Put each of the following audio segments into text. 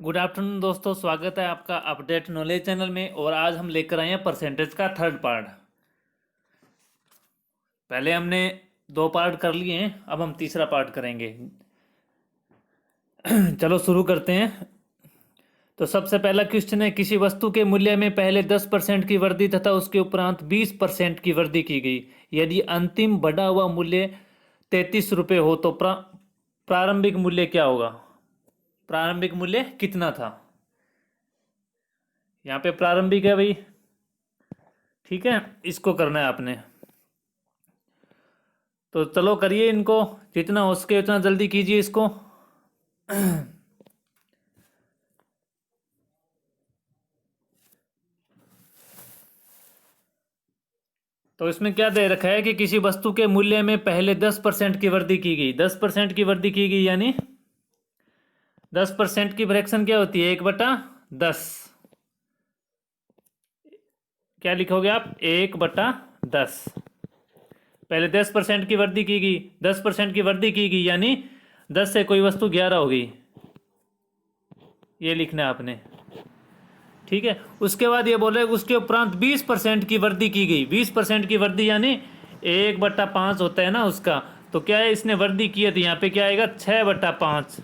Good afternoon दोस्तों, स्वागत है आपका अपडेट नॉलेज चैनल में। और आज हम लेकर आए हैं परसेंटेज का थर्ड पार्ट। पहले हमने 2 पार्ट कर लिए हैं, अब हम तीसरा पार्ट करेंगे। चलो शुरू करते हैं। तो सबसे पहला क्वेश्चन है, किसी वस्तु के मूल्य में पहले 10% की वृद्धि तथा उसके उपरांत 20% की वृद्धि की गई। यदि अंतिम बढ़ा हुआ मूल्य 33 रुपये हो तो प्रारंभिक मूल्य क्या होगा? प्रारंभिक मूल्य कितना था? यहाँ पे प्रारंभिक है भाई, ठीक है। इसको करना है आपने, तो चलो करिए इनको, जितना हो सके उतना जल्दी कीजिए इसको। तो इसमें क्या दे रखा है कि किसी वस्तु के मूल्य में पहले 10% की वृद्धि की गई। 10% की वृद्धि की गई यानी 10% की फ्रैक्शन क्या होती है? 1/10। क्या लिखोगे आप? 1/10। पहले 10% की वृद्धि की गई, 10% की वृद्धि की गई यानी 10 से कोई वस्तु 11 हो गई, ये लिखना है आपने, ठीक है। उसके बाद ये बोल रहे उसके उपरांत 20% की वृद्धि की गई। 20% की वृद्धि यानी 1/5 होता है ना उसका, तो क्या है, इसने वृद्धि की है तो यहाँ पे क्या आएगा? 6/5,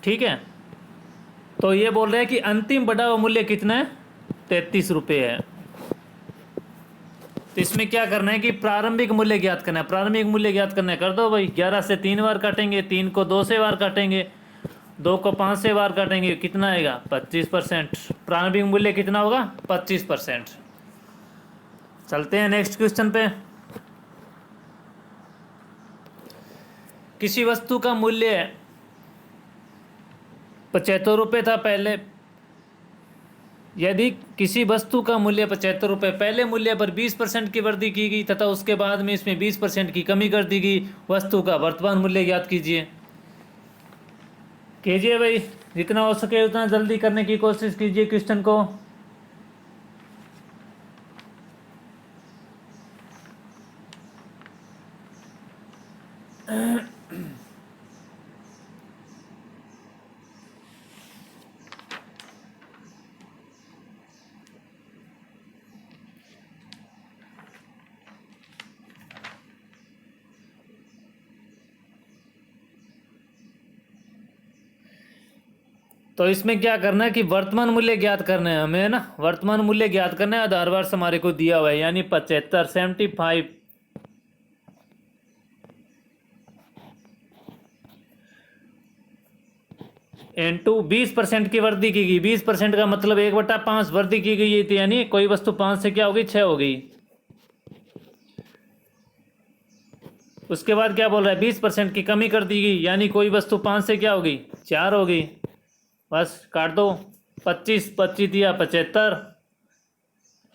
ठीक है। तो ये बोल रहे हैं कि अंतिम बढ़ा हुआ मूल्य कितना है? 33 रुपये है। तो इसमें क्या करना है कि प्रारंभिक मूल्य ज्ञात करना है। प्रारंभिक मूल्य ज्ञात करना है, कर दो भाई। 11 से 3 बार काटेंगे, 3 को 2 से बार काटेंगे, 2 को 5 से बार काटेंगे, कितना आएगा? 25%। प्रारंभिक मूल्य कितना होगा? 25%। चलते हैं नेक्स्ट क्वेश्चन पे। किसी वस्तु का मूल्य 75 रुपये था पहले। यदि किसी वस्तु का मूल्य 75 रुपये, पहले मूल्य पर 20% की वृद्धि की गई तथा उसके बाद में इसमें 20% की कमी कर दी गई, वस्तु का वर्तमान मूल्य ज्ञात कीजिए। कीजिए भाई, जितना हो सके उतना जल्दी करने की कोशिश कीजिए क्वेश्चन को। तो इसमें क्या करना है कि वर्तमान मूल्य ज्ञात करना है हमें, है ना। वर्तमान मूल्य ज्ञात करना है, आधार वर्ष हमारे को दिया हुआ है, यानी 75, 75 इंटू 20% की वृद्धि की गई। 20% का मतलब 1/5 वृद्धि की गई थी, यानी कोई वस्तु 5 से क्या हो गई? 6 हो गई। उसके बाद क्या बोल रहा है? 20% की कमी कर दी गई, यानी कोई वस्तु 5 से क्या हो गई? 4 हो गई। बस काट दो। 25 25 दिया 75,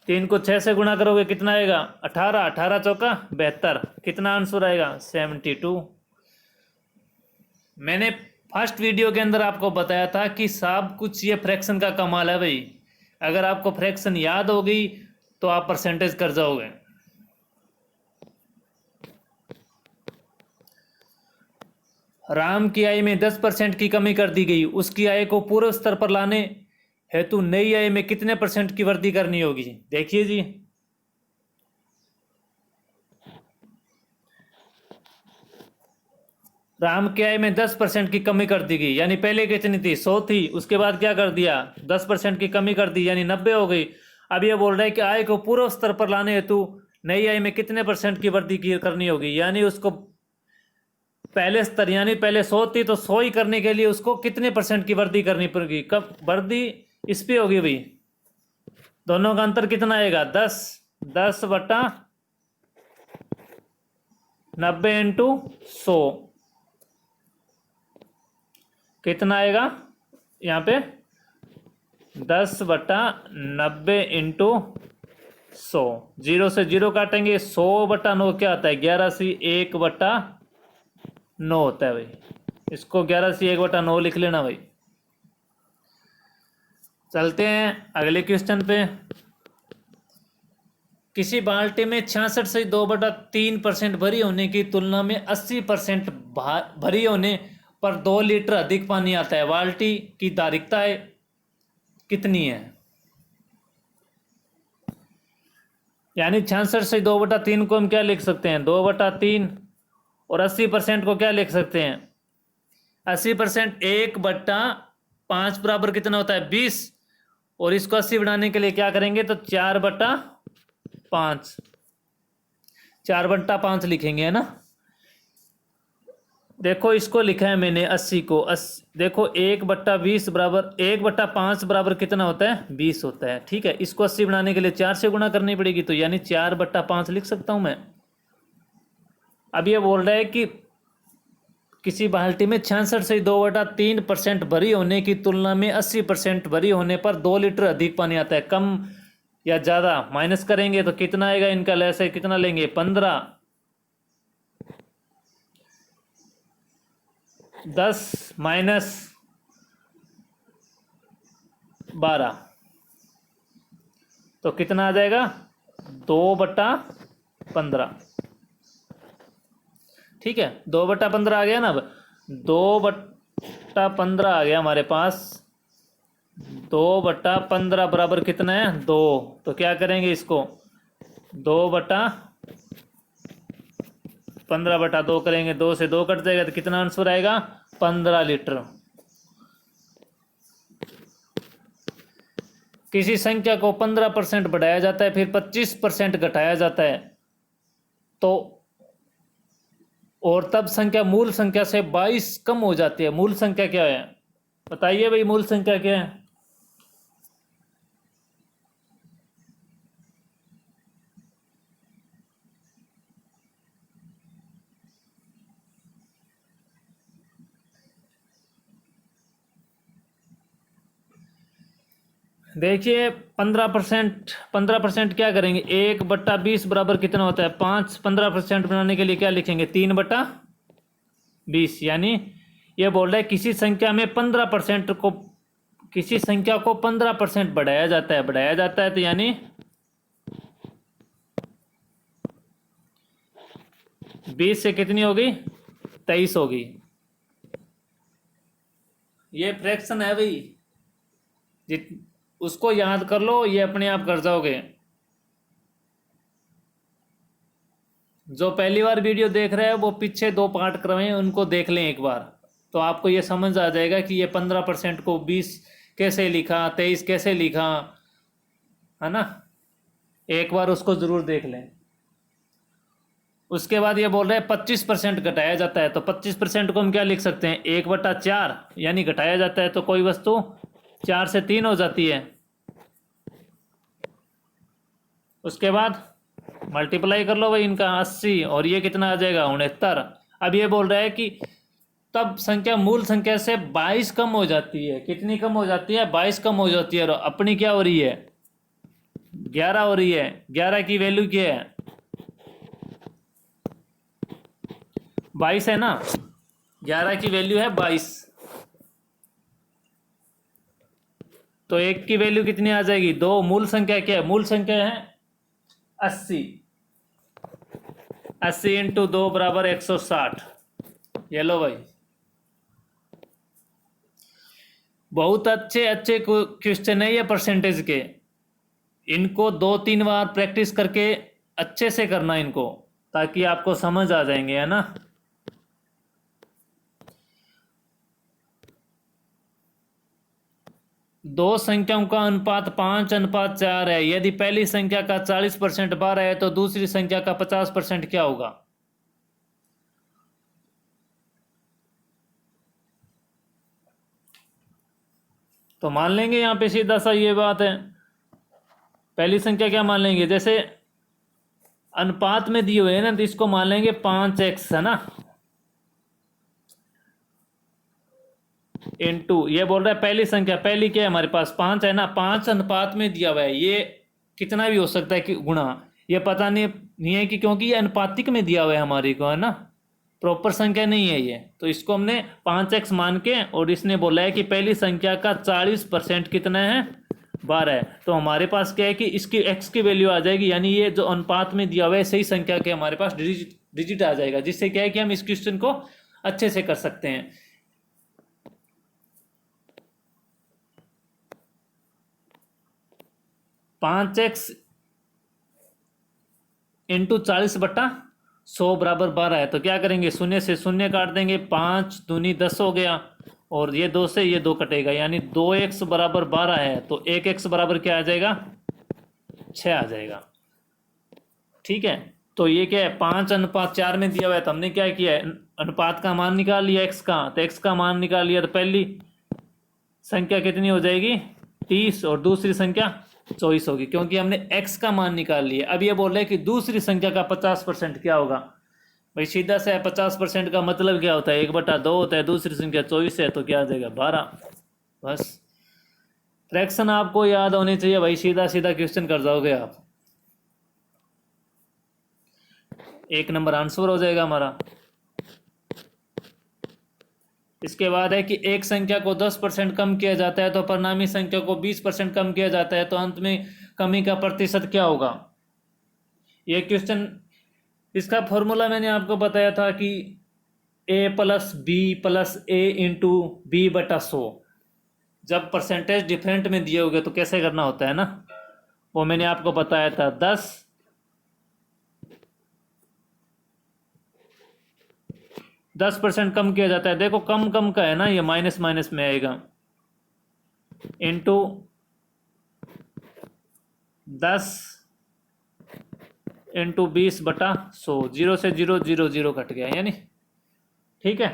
3 को 6 से गुणा करोगे कितना आएगा? 18, 18 चौका 72, कितना आंसर आएगा? 72। मैंने फर्स्ट वीडियो के अंदर आपको बताया था कि सब कुछ ये फ्रैक्शन का कमाल है भाई। अगर आपको फ्रैक्शन याद हो गई तो आप परसेंटेज कर जाओगे। राम की आय में 10% की कमी कर दी गई, उसकी आय को पूर्व स्तर पर लाने हेतु नई आय में कितने % की वृद्धि करनी होगी? देखिए जी, राम की आय में 10% की कमी कर दी गई, यानी पहले कितनी थी? 100 थी। उसके बाद क्या कर दिया? 10% की कमी कर दी, यानी 90 हो गई। अब ये बोल रहा है कि आय को पूर्व स्तर पर लाने हेतु नई आय में कितने % की वृद्धि करनी होगी, यानी उसको पहले स्तर, यानी पहले 100 थी तो 100 ही करने के लिए उसको कितने % की वृद्धि करनी पड़ेगी? कब वृद्धि इस पे होगी भाई? दोनों का अंतर कितना आएगा? 10। 10/90 इंटू 100 कितना आएगा यहाँ पे? 10/90 इंटू 100। 0 से 0 काटेंगे, 100/9 क्या आता है? 11 × 1/9 होता है भाई। इसको 11 × 1/9 लिख लेना भाई। चलते हैं अगले क्वेश्चन पे। किसी बाल्टी में 66 से 2/3% भरी होने की तुलना में 80% भरी होने पर 2 लीटर अधिक पानी आता है, बाल्टी की धारिकता कितनी है? यानी 66 से 2/3 को हम क्या लिख सकते हैं? 2/3। और 80% को क्या लिख सकते हैं? 80% 1/5 बराबर कितना होता है? 20। और इसको 80 बनाने के लिए क्या करेंगे? तो 4/5, 4/5 लिखेंगे, है ना। देखो इसको लिखा है मैंने 80 को, देखो 1/20 बराबर 1/5 बराबर कितना होता है? 20 होता है। ठीक है, इसको 80 बनाने के लिए 4 से गुणा करनी पड़ेगी, तो यानी 4/5 लिख सकता हूं मैं। अब ये बोल रहा है कि किसी बाल्टी में 66 से 2/3% भरी होने की तुलना में 80% भरी होने पर 2 लीटर अधिक पानी आता है। कम या ज़्यादा माइनस करेंगे तो कितना आएगा? इनका लेस है, कितना लेंगे? 15। 10 माइनस 12 तो कितना आ जाएगा? 2/15। ठीक है, 2/15 आ गया ना। अब 2/15 आ गया हमारे पास। 2/15 बराबर कितना है? 2। तो क्या करेंगे इसको? 2/15/2 करेंगे, 2 से 2 कट जाएगा तो कितना आंसर आएगा? 15 लीटर। किसी संख्या को 15% बढ़ाया जाता है, फिर 25% घटाया जाता है, तो और तब संख्या मूल संख्या से 22 कम हो जाती है। मूल संख्या क्या है? बताइए भाई, मूल संख्या क्या है? देखिए 15% क्या करेंगे? 1/20 बराबर कितना होता है? 5। 15% बनाने के लिए क्या लिखेंगे? 3/20। यानी ये बोल रहा है किसी संख्या में 15% को, किसी संख्या को 15% बढ़ाया जाता है, बढ़ाया जाता है, तो यानी 20 से कितनी होगी? 23 होगी। ये फ्रैक्शन है भाई, उसको याद कर लो, ये अपने आप कर जाओगे। जो पहली बार वीडियो देख रहे हैं वो पीछे 2 पार्ट करवाए, उनको देख लें एक बार, तो आपको ये समझ आ जाएगा कि ये 15% को 20 कैसे लिखा, 23 कैसे लिखा, है ना। एक बार उसको जरूर देख लें। उसके बाद ये बोल रहे हैं 25% घटाया जाता है, तो 25% को हम क्या लिख सकते हैं? 1/4, यानी घटाया जाता है तो कोई वस्तु 4 से 3 हो जाती है। उसके बाद मल्टीप्लाई कर लो भाई इनका, 80, और ये कितना आ जाएगा? 69। अब ये बोल रहा है कि तब संख्या मूल संख्या से 22 कम हो जाती है। कितनी कम हो जाती है? 22 कम हो जाती है। और अपनी क्या हो रही है? 11 हो रही है। 11 की वैल्यू क्या है? 22 है ना। 11 की वैल्यू है 22, तो 1 की वैल्यू कितनी आ जाएगी? 2। मूल संख्या क्या है? मूल संख्या है 80। 80 × 2 बराबर 160। ये लो भाई, बहुत अच्छे अच्छे क्वेश्चन है ये परसेंटेज के। इनको 2-3 बार प्रैक्टिस करके अच्छे से करना इनको, ताकि आपको समझ आ जाएंगे, है ना। दो संख्याओं का अनुपात 5:4 है। यदि पहली संख्या का 40% 12 है तो दूसरी संख्या का 50% क्या होगा? तो मान लेंगे यहाँ पे सीधा सा ये बात है। पहली संख्या क्या मान लेंगे? जैसे अनुपात में दिए हुए है ना, तो इसको मान लेंगे 5x, है ना, इनटू, ये बोल रहा है पहली संख्या, पहली क्या है हमारे पास? 5 है ना। 5 अनुपात में दिया हुआ है, ये कितना भी हो सकता है कि गुणा, ये पता नहीं है कि, क्योंकि ये अनुपातिक में दिया हुआ है हमारी को, है ना, प्रॉपर संख्या नहीं है ये। तो इसको हमने 5x मान के, और इसने बोला है कि पहली संख्या का 40% कितना है? 12 है। तो हमारे पास क्या है कि इसकी x की वैल्यू आ जाएगी, यानी ये जो अनुपात में दिया हुआ है सही संख्या के हमारे पास डिजिट आ जाएगा, जिससे क्या है कि हम इस क्वेश्चन को अच्छे से कर सकते हैं। 5x इंटू 40/100 बराबर 12 है। तो क्या करेंगे, शून्य से शून्य काट देंगे, 5 दूनी 10 हो गया, और ये 2 से ये 2 कटेगा, यानी 2x बराबर 12 है, तो 1x बराबर क्या आ जाएगा, 6 आ जाएगा। ठीक है, तो ये क्या है, 5:4 में दिया हुआ है, तो हमने क्या किया है, अनुपात का मान निकाल लिया x का, तो x का मान निकाल लिया, तो पहली संख्या कितनी हो जाएगी 30 और दूसरी संख्या 24 होगी, क्योंकि हमने x का मान निकाल लिया। अब ये बोल रहे हैं कि दूसरी संख्या का 50% क्या होगा। भाई सीधा से 50% का मतलब क्या होता है, 1/2 होता है, दूसरी संख्या 24 है, तो क्या आ जाएगा 12। बस फ्रैक्शन आपको याद होने चाहिए भाई, सीधा सीधा क्वेश्चन कर जाओगे आप, 1 नंबर आंसर हो जाएगा हमारा। इसके बाद है कि एक संख्या को 10% कम किया जाता है तो परिणामी संख्या को 20% कम किया जाता है, तो अंत में कमी का प्रतिशत क्या होगा। ये क्वेश्चन, इसका फॉर्मूला मैंने आपको बताया था कि a+b+a*b/100। जब परसेंटेज डिफरेंट में दिए होंगे तो कैसे करना होता है ना, वो मैंने आपको बताया था। 10% कम किया जाता है, देखो कम कम का है ना, ये माइनस माइनस में आएगा, इंटू 10 इंटू 20/100, 0 से 0 0 0 कट गया यानी। ठीक है,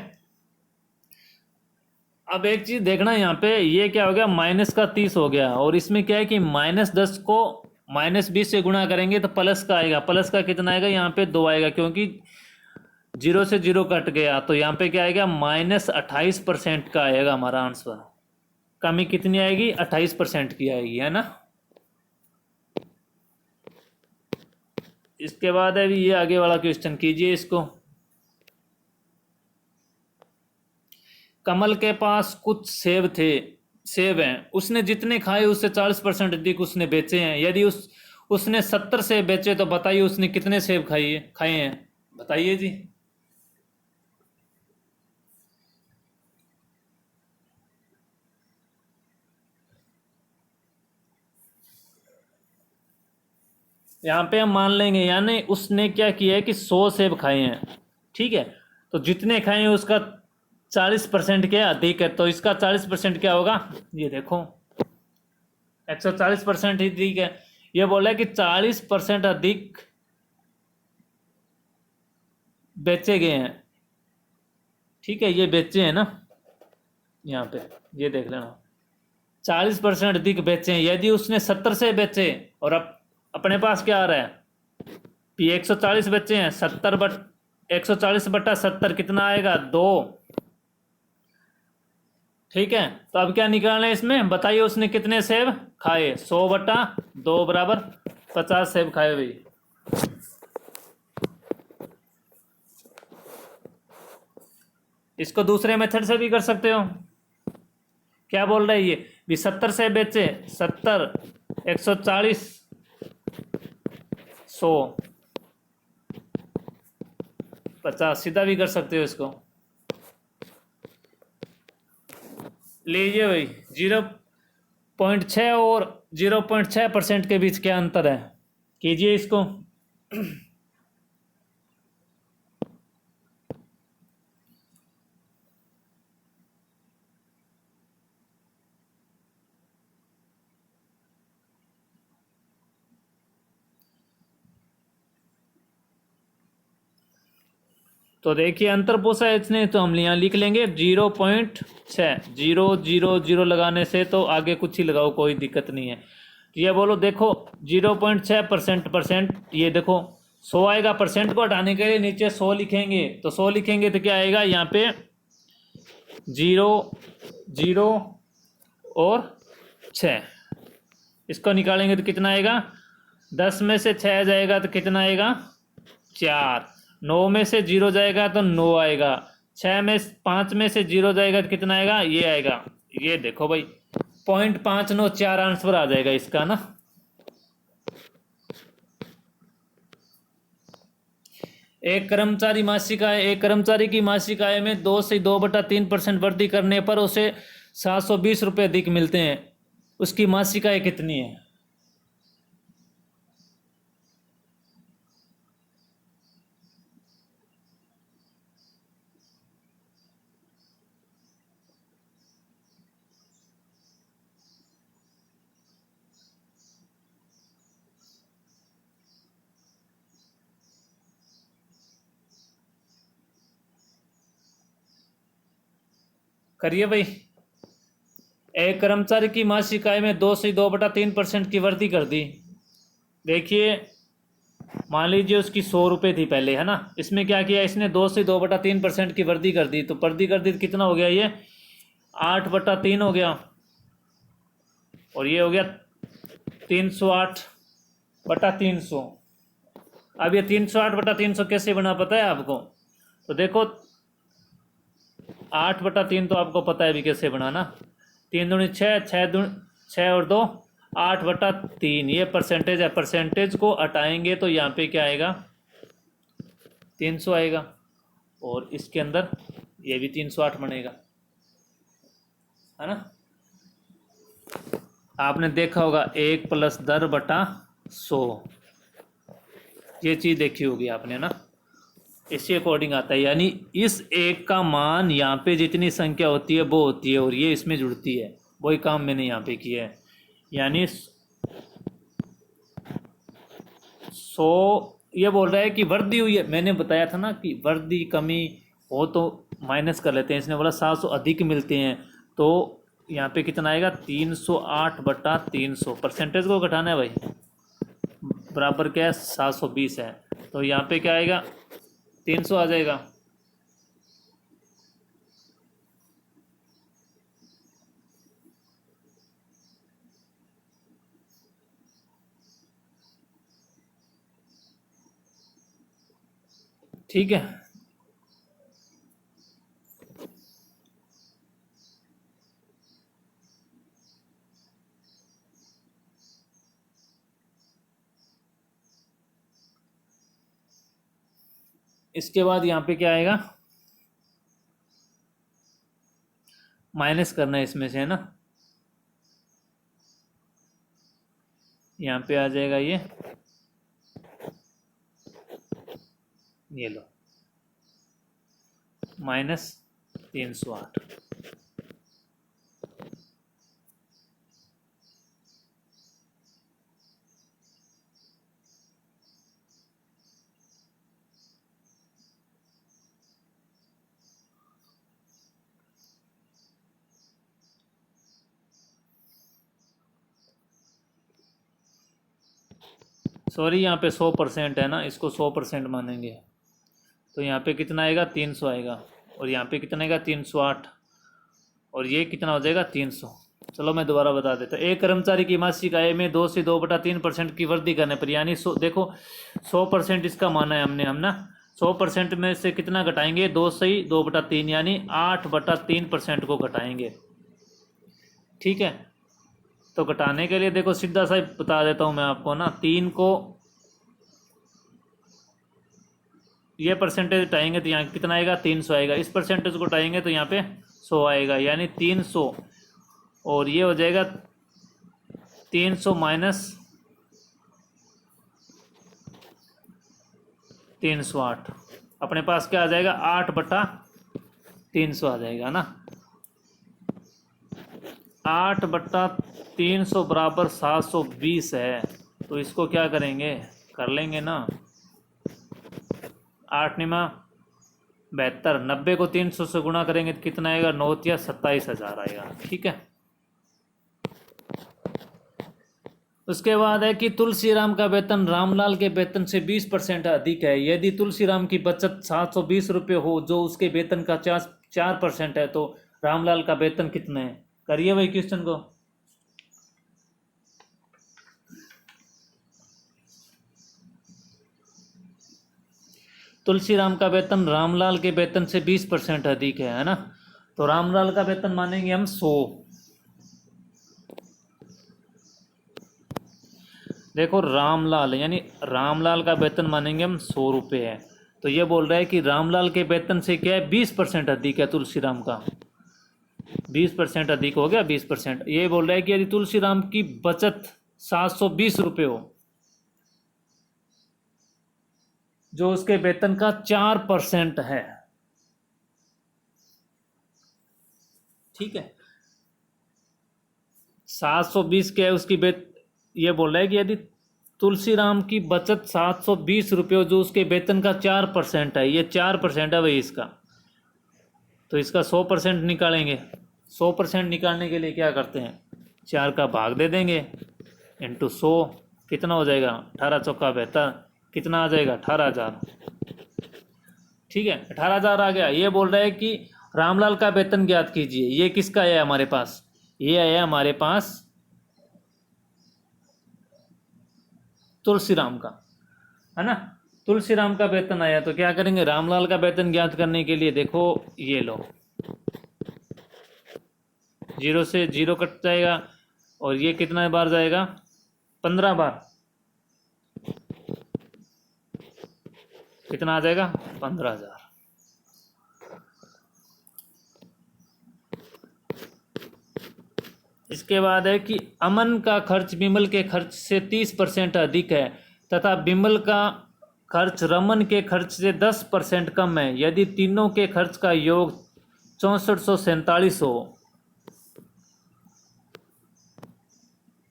अब एक चीज देखना यहाँ पे, ये क्या हो गया, -30 हो गया, और इसमें क्या है कि -10 को -20 से गुणा करेंगे तो प्लस का आएगा, प्लस का कितना आएगा, यहाँ पे 2 आएगा, क्योंकि 0 से 0 कट गया, तो यहाँ पे क्या आएगा, -28% का आएगा हमारा आंसर। कमी कितनी आएगी, 28% की आएगी, है ना। इसके बाद अभी ये आगे वाला क्वेश्चन कीजिए इसको। कमल के पास कुछ सेब हैं, उसने जितने खाए उससे 40% अधिक उसने बेचे हैं। यदि उसने 70 सेब बेचे तो बताइए उसने कितने सेब खाए हैं, बताइए जी। यहाँ पे हम मान लेंगे, यानी उसने क्या किया है कि 100 सेब खाए हैं, ठीक है, तो जितने खाए हैं उसका 40% क्या अधिक है, तो इसका 40% क्या होगा, ये देखो 140% ही अधिक है। ये बोला है कि 40% अधिक बेचे गए हैं, ठीक है, ये बेचे हैं ना, यहाँ पे ये देख लेना, 40% अधिक बेचे हैं। यदि उसने 70 से बेचे, और अब अपने पास क्या आ रहा है, 140 बच्चे हैं, 140/70 कितना आएगा, 2। ठीक है, तो अब क्या निकालना है इसमें, बताइए उसने कितने सेब खाए, 100/2 बराबर 50 सेब खाए भाई। इसको दूसरे मेथड से भी कर सकते हो। क्या बोल रहा है ये भी, 70 सेब बेचे, 70 140 100 50, सीधा भी कर सकते हो इसको। लीजिए भाई, 0.6 और 0.6% के बीच क्या अंतर है, कीजिए इसको। तो देखिए अंतर पूछा है इसने, तो हम यहाँ लिख लेंगे 0.6, 0 0 0 लगाने से तो आगे कुछ ही लगाओ, कोई दिक्कत नहीं है। ये बोलो देखो 0.6%, ये देखो 100 आएगा, परसेंट को हटाने के लिए नीचे 100 लिखेंगे, तो 100 लिखेंगे तो क्या आएगा, यहाँ पे 0 0 और 6, इसको निकालेंगे तो कितना आएगा, 10 में से 6 जाएगा तो कितना आएगा, 4, 9 में से 0 जाएगा तो 9 आएगा, 5 में से 0 जाएगा तो कितना आएगा, ये आएगा, ये देखो भाई 0.594 आंसर आ जाएगा इसका ना। एक कर्मचारी की मासिक आय में 2 से 2/3% वृद्धि करने पर उसे 720 रुपये अधिक मिलते हैं, उसकी मासिक आय कितनी है। करिए भाई। एक कर्मचारी की मासिक आय में 2 से 2/3% की वृद्धि कर दी। देखिए मान लीजिए उसकी 100 रुपये थी पहले, है ना। इसमें क्या किया इसने, 2 से 2/3% की वृद्धि कर दी। तो वृद्धि कर दी तो कितना हो गया, ये 8/3 हो गया, और ये हो गया 308/300। अब ये 308/300 कैसे बना पता है आपको? तो देखो 8/3 तो आपको पता है भी कैसे बना ना। 3 दूनी 6, 6 और 2 8/3, ये परसेंटेज है। परसेंटेज को हटाएंगे तो यहाँ पे क्या आएगा, 300 आएगा, और इसके अंदर ये भी 308 बनेगा, है ना। आपने देखा होगा 1 + 10/100, ये चीज़ देखी होगी आपने ना। इसी अकॉर्डिंग आता है, यानी इस एक का मान यहाँ पे जितनी संख्या होती है वो होती है, और ये इसमें जुड़ती है। वही काम मैंने यहाँ पे किया है, यानी 100, ये बोल रहा है कि वृद्धि हुई है। मैंने बताया था ना कि वृद्धि कमी हो तो माइनस कर लेते हैं। इसने बोला 700 अधिक मिलते हैं, तो यहाँ पे कितना आएगा, 308/300। परसेंटेज को घटाना है भाई, बराबर क्या है, 720 है। तो यहाँ पे क्या आएगा, 300 आ जाएगा। ठीक है, इसके बाद यहाँ पे क्या आएगा, माइनस करना है इसमें से, है ना। यहाँ पे आ जाएगा ये लो, -308। सॉरी, यहाँ पे 100% है ना, इसको 100% मानेंगे। तो यहाँ पे कितना आएगा, 300 आएगा, और यहाँ पे कितना आएगा, 308, और ये कितना हो जाएगा, 300। चलो मैं दोबारा बता देता हूँ। एक कर्मचारी की मासिक आय में 2 से 2/3% की वृद्धि करने पर, यानी देखो 100% इसका माना है हम ना। 100% में से कितना घटाएंगे, 2 से 2/3, यानी 8/3% को घटाएंगे। ठीक है, तो घटाने के लिए देखो सीधा सा बता देता हूँ मैं आपको ना। 3 को ये परसेंटेज हटाएंगे तो यहाँ कितना आएगा, 300 आएगा। इस परसेंटेज को हटाएंगे तो यहाँ पे 100 आएगा, यानी 300, और ये हो जाएगा 300 - 308। अपने पास क्या आ जाएगा, 8/300 आ जाएगा ना। 8/300 बराबर 720 है। तो इसको क्या करेंगे, कर लेंगे ना। 8 × 72, 90 को 300 से गुणा करेंगे तो कितना आएगा, 9 × 27,000 आएगा। ठीक है, उसके बाद है कि तुलसीराम का वेतन रामलाल के वेतन से 20% अधिक है। यदि तुलसीराम की बचत 720 रुपये हो, जो उसके वेतन का 4% है, तो रामलाल का वेतन कितना है? करिए भाई क्वेश्चन को। तुलसीराम का वेतन रामलाल के वेतन से 20% अधिक है ना। तो रामलाल का वेतन मानेंगे हम 100। देखो रामलाल, यानी रामलाल का वेतन मानेंगे हम 100 रुपये है। तो ये बोल रहा है कि रामलाल के वेतन से क्या है, 20% अधिक है तुलसीराम का। 20% अधिक हो गया, 20%। ये बोल रहा है कि यदि तुलसीराम की बचत 720 रुपये हो, जो उसके वेतन का 4% है। ठीक है, 720 क्या है उसकी ये बोल रहा है कि यदि तुलसीराम की बचत 720 रुपये, जो उसके वेतन का 4% है, ये 4% है भाई इसका। तो इसका 100% निकालेंगे। 100% निकालने के लिए क्या करते हैं, 4 का भाग दे देंगे इंटू 100, कितना हो जाएगा 18 चौका 72, कितना आ जाएगा 18,000। ठीक है, 18,000 आ गया। ये बोल रहा है कि रामलाल का वेतन ज्ञात कीजिए। ये किसका है हमारे पास, ये है हमारे पास तुलसीराम का, है ना। तुलसीराम का वेतन आया तो क्या करेंगे, रामलाल का वेतन ज्ञात करने के लिए देखो ये लो, 0 से 0 कट जाएगा और ये कितना बार जाएगा, 15 बार, कितना आ जाएगा 15,000। इसके बाद है कि अमन का खर्च विमल के खर्च से 30% अधिक है तथा विमल का खर्च रमन के खर्च से 10% कम है। यदि तीनों के खर्च का योग 6447 हो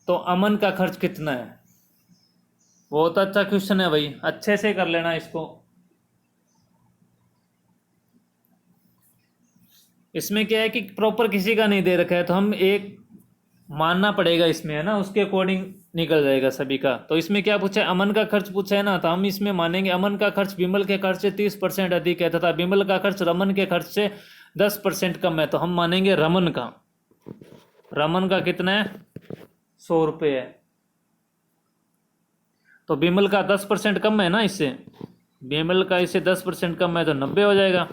तो अमन का खर्च कितना है। बहुत अच्छा क्वेश्चन है भाई, अच्छे से कर लेना इसको। इसमें क्या है कि प्रॉपर किसी का नहीं दे रखा है तो हम एक मानना पड़ेगा इसमें, है ना, उसके अकॉर्डिंग निकल जाएगा सभी का। तो इसमें क्या पूछा है, अमन का खर्च पूछा है ना, तो हम इसमें मानेंगे अमन का खर्च विमल के खर्च से 30% अधिक है तथा विमल का खर्च रमन के खर्च से 10% कम है। तो हम मानेंगे रमन का कितना है, 100 रुपये है। तो विमल का 10% कम है ना, इससे विमल का इससे 10% कम है तो 90 हो जाएगा।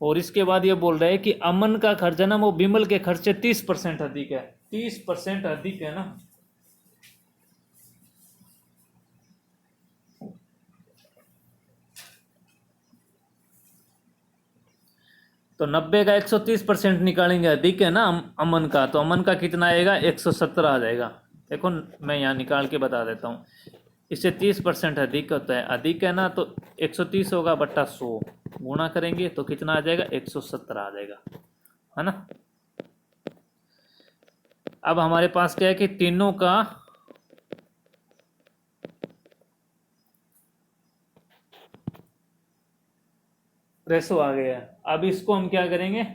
और इसके बाद ये बोल रहा है कि अमन का खर्च है ना वो विमल के खर्च से 30% अधिक है, 30% अधिक है ना। तो 90 का 130% निकालेंगे, अधिक है ना अमन का, तो अमन का कितना आएगा 117 आ जाएगा। देखो मैं यहाँ निकाल के बता देता हूँ, इससे 30% अधिक होता है, अधिक है ना, तो 130 होगा बट्टा 100 गुणा करेंगे तो कितना आ जाएगा 117 आ जाएगा, है ना। अब हमारे पास क्या है कि तीनों का रेशो आ गया है। अब इसको हम क्या करेंगे,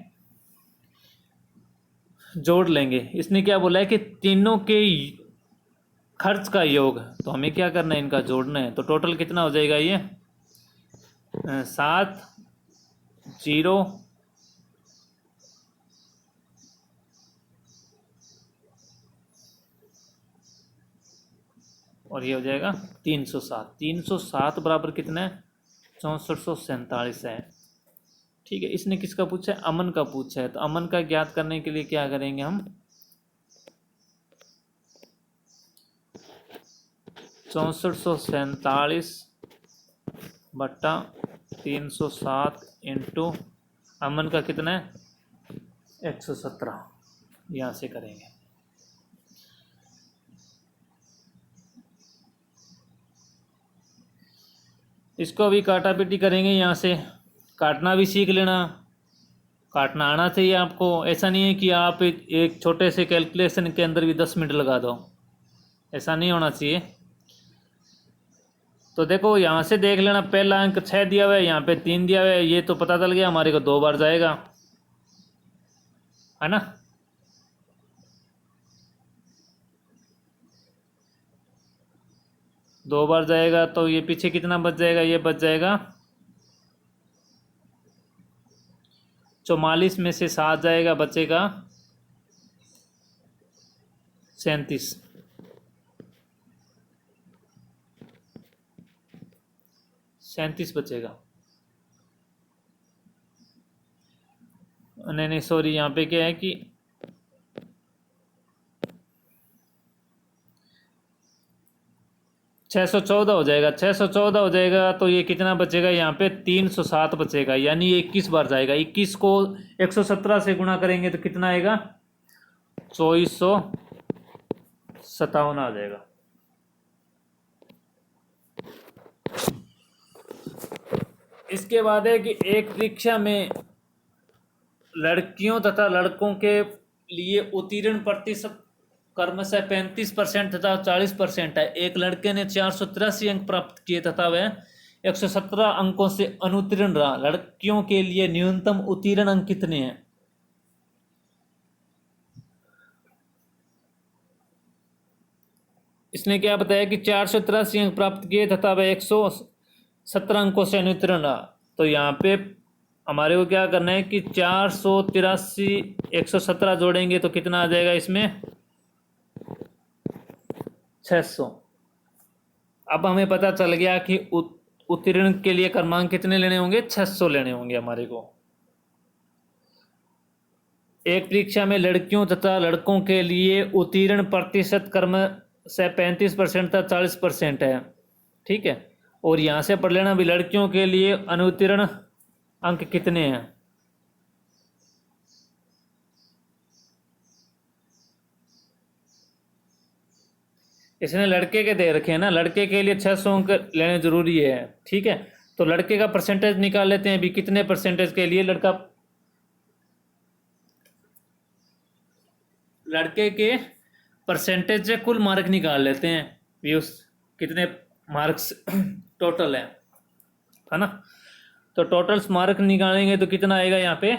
जोड़ लेंगे। इसने क्या बोला है कि तीनों के खर्च का योग, तो हमें क्या करना है, इनका जोड़ना है। तो टोटल कितना हो जाएगा ये 7 0 और ये हो जाएगा 307। 307 बराबर कितना है 6447 है। ठीक है, इसने किसका पूछा है, अमन का पूछा है। तो अमन का ज्ञात करने के लिए क्या करेंगे हम, 6447 बट्टा 307 इंटू अमन का कितना है 117, यहाँ से करेंगे। इसको अभी काटा पीटी करेंगे, यहाँ से काटना भी सीख लेना, काटना आना चाहिए आपको। ऐसा नहीं है कि आप एक छोटे से कैलकुलेशन के अंदर भी 10 मिनट लगा दो, ऐसा नहीं होना चाहिए। तो देखो यहाँ से देख लेना, पहला अंक 6 दिया हुआ है, यहाँ पे 3 दिया हुआ है, ये तो पता चल गया हमारे को 2 बार जाएगा, है ना। दो बार जाएगा तो ये पीछे कितना बच जाएगा, ये बच जाएगा 44 में से 7 जाएगा, बचेगा 37 बचेगा। नहीं सॉरी, यहाँ पे क्या है कि 614 हो जाएगा। 614 हो जाएगा तो ये कितना बचेगा, यहाँ पे 307 बचेगा, यानी ये 21 बार जाएगा। 21 को 117 से गुणा करेंगे तो कितना आएगा 2457 आ जाएगा। इसके बाद है कि एक परीक्षा में लड़कियों तथा लड़कों के लिए उत्तीर्ण प्रतिशत क्रमशः 35% तथा 40% है। एक लड़के ने 483 अंक प्राप्त किए तथा वह 117 अंकों से अनुत्तीर्ण रहा। लड़कियों के लिए न्यूनतम उत्तीर्ण अंक कितने हैं? इसने क्या बताया कि 483 अंक प्राप्त किए तथा वह 117 अंकों से अनुत्तीर्ण रहा। तो यहाँ पे हमारे को क्या करना है कि 483 117 जोड़ेंगे तो कितना आ जाएगा इसमें? 600। अब हमें पता चल गया कि उत्तीर्ण के लिए क्रमांक कितने लेने होंगे? 600 लेने होंगे हमारे को। एक परीक्षा में लड़कियों तथा लड़कों के लिए उत्तीर्ण प्रतिशत क्रम से 35% तक 40% है, ठीक है। और यहाँ से पढ़ लेना भी लड़कियों के लिए अनुत्तीर्ण अंक कितने हैं। इसने लड़के के दे रखे हैं ना, लड़के के लिए 600 अंक लेने जरूरी है, ठीक है। तो लड़के का परसेंटेज निकाल लेते हैं भी, कितने परसेंटेज के लिए लड़के के परसेंटेज से कुल मार्क निकाल लेते हैं भी, उस कितने मार्क्स टोटल है ना। तो टोटल मार्क निकालेंगे तो कितना आएगा यहाँ पे?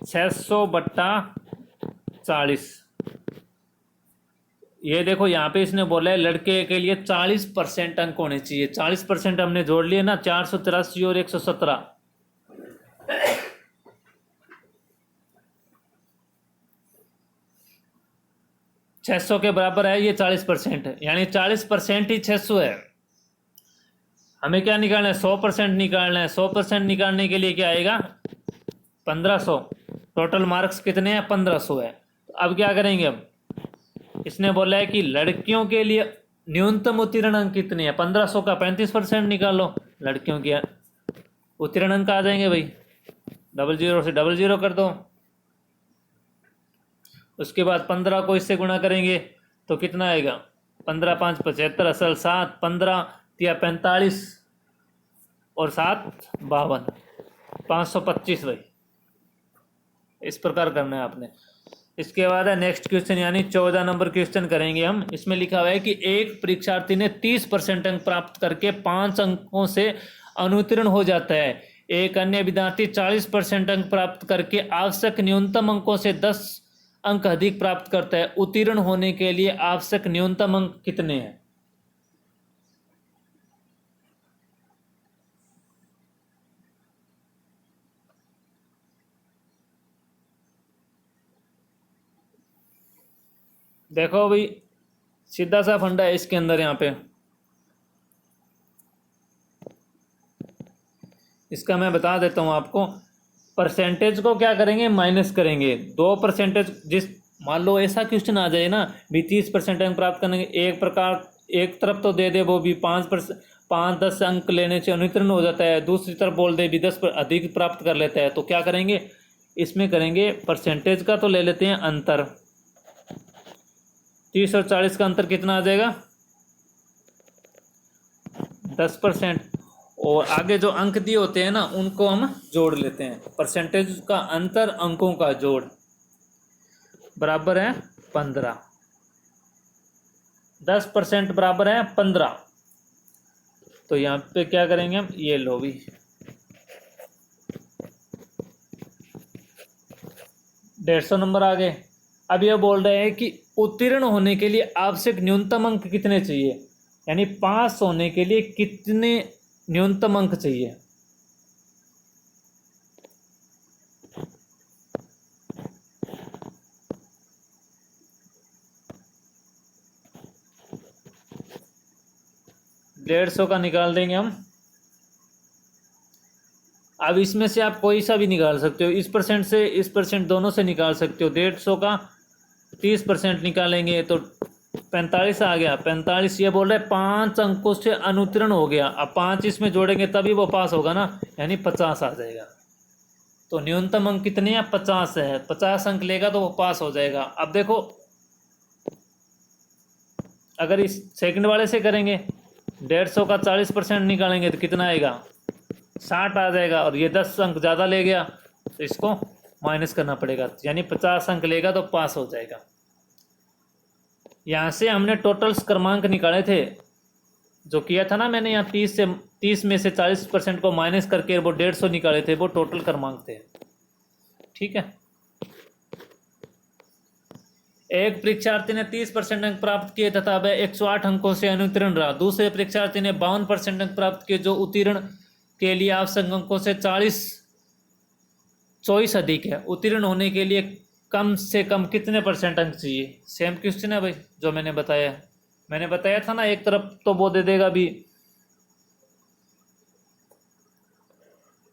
600/40। ये देखो यहाँ पे इसने बोला है लड़के के लिए 40% अंक होने चाहिए। 40% हमने जोड़ लिए ना, 483 और 117। 600 के बराबर है ये 40%, यानी 40% ही 600 है। हमें क्या निकालना है? 100% निकालना है। 100% निकालने के लिए क्या आएगा? 1500। टोटल मार्क्स कितने हैं? 1500 है। तो अब क्या करेंगे? अब इसने बोला है कि लड़कियों के लिए न्यूनतम उत्तीर्ण अंक कितने हैं? 1500 का 35% निकालो, लड़कियों के उत्तीर्ण अंक आ जाएंगे भाई। 00 से 00 कर दो। उसके बाद 15 को इससे गुणा करेंगे तो कितना आएगा? 15 5 75, असल 7, 15 या 45 और 7 52, 525 भाई। इस प्रकार करना है आपने। इसके बाद है नेक्स्ट क्वेश्चन, यानी 14 नंबर क्वेश्चन करेंगे हम। इसमें लिखा हुआ है कि एक परीक्षार्थी ने 30% अंक प्राप्त करके 5 अंकों से अनुत्तीर्ण हो जाता है। एक अन्य विद्यार्थी 40% अंक प्राप्त करके आवश्यक न्यूनतम अंकों से 10 अंक अधिक प्राप्त करता है। उत्तीर्ण होने के लिए आवश्यक न्यूनतम अंक कितने हैं? देखो भाई, सीधा सा फंडा है इसके अंदर। यहाँ पे इसका मैं बता देता हूँ आपको। परसेंटेज को क्या करेंगे? माइनस करेंगे। 2% जिस, मान लो ऐसा क्वेश्चन आ जाए ना भी 30% अंक प्राप्त करने के, एक तरफ तो दे दे वो भी 5-10 अंक लेने से अनुत्तीर्ण हो जाता है, दूसरी तरफ बोल दे भी 10 पर अधिक प्राप्त कर लेता है। तो क्या करेंगे इसमें? करेंगे परसेंटेज का तो ले लेते हैं अंतर। 30 और 40 का अंतर कितना आ जाएगा? 10%। और आगे जो अंक दिए होते हैं ना उनको हम जोड़ लेते हैं। परसेंटेज का अंतर अंकों का जोड़ बराबर है 15। 10% बराबर है 15। तो यहाँ पे क्या करेंगे हम? ये लो भी, डेढ़ नंबर आ गए। अब ये बोल रहे हैं कि उत्तीर्ण होने के लिए आवश्यक न्यूनतम अंक कितने चाहिए, यानी पास होने के लिए कितने न्यूनतम अंक चाहिए। डेढ़ सौ का निकाल देंगे हम। अब इसमें से आप कोई सा भी निकाल सकते हो, इस परसेंट से इस परसेंट दोनों से निकाल सकते हो। 150 का 30% निकालेंगे तो 45 आ गया। 45 ये बोल रहे 5 अंकों से अनुत्तीर्ण हो गया। अब 5 इसमें जोड़ेंगे तभी वो पास होगा ना, यानी 50 आ जाएगा। तो न्यूनतम अंक कितने हैं? 50 है। 50 अंक लेगा तो वो पास हो जाएगा। अब देखो, अगर इस सेकंड वाले से करेंगे 150 का 40% निकालेंगे तो कितना आएगा? 60 आ जाएगा। और ये 10 अंक ज़्यादा ले गया तो इसको माइनस करना पड़ेगा, यानी 50 अंक लेगा तो पास हो जाएगा। यहाँ से हमने टोटल क्रमांक निकाले थे जो किया था ना मैंने यहाँ 30 में से 40% को माइनस करके वो 150 निकाले थे, वो टोटल कर मांगते हैं। ठीक है, एक परीक्षार्थी ने 30% अंक प्राप्त किए तथा वह 108 अंकों से अनुत्तीर्ण रहा। दूसरे परीक्षार्थी ने 52% अंक प्राप्त किए जो उत्तीर्ण के लिए आवश्यक अंकों से 24 अधिक है। उत्तीर्ण होने के लिए कम से कम कितने % अंक चाहिए? सेम क्वेश्चन है भाई जो मैंने बताया था ना, एक तरफ तो वो दे देगा भी